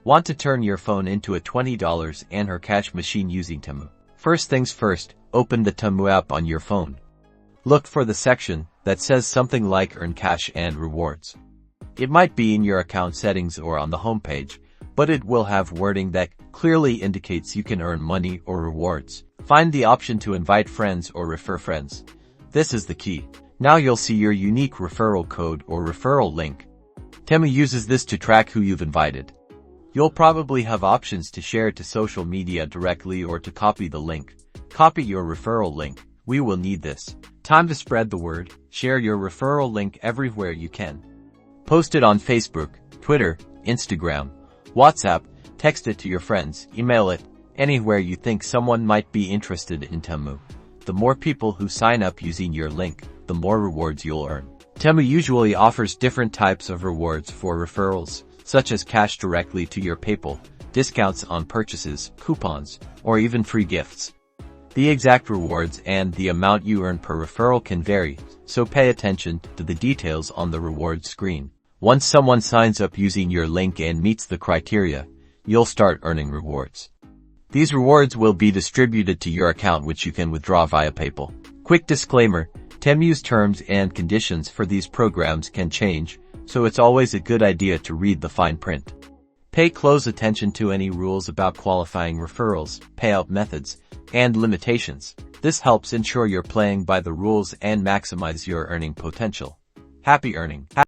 Want to turn your phone into a $20 and her cash machine using Temu? First things first, open the Temu app on your phone. Look for the section that says something like Earn Cash and Rewards. It might be in your account settings or on the homepage, but it will have wording that clearly indicates you can earn money or rewards. Find the option to invite friends or refer friends. This is the key. Now you'll see your unique referral code or referral link. Temu uses this to track who you've invited. You'll probably have options to share it to social media directly or to copy the link. Copy your referral link. We will need this. Time to spread the word. Share your referral link everywhere you can. Post it on Facebook, Twitter, Instagram, WhatsApp, text it to your friends, email it, anywhere you think someone might be interested in Temu. The more people who sign up using your link, the more rewards you'll earn. Temu usually offers different types of rewards for referrals, such as cash directly to your PayPal, discounts on purchases, coupons, or even free gifts. The exact rewards and the amount you earn per referral can vary, so pay attention to the details on the rewards screen. Once someone signs up using your link and meets the criteria, you'll start earning rewards. These rewards will be distributed to your account, which you can withdraw via PayPal. Quick disclaimer, Temu's terms and conditions for these programs can change, so it's always a good idea to read the fine print. Pay close attention to any rules about qualifying referrals, payout methods, and limitations. This helps ensure you're playing by the rules and maximize your earning potential. Happy earning!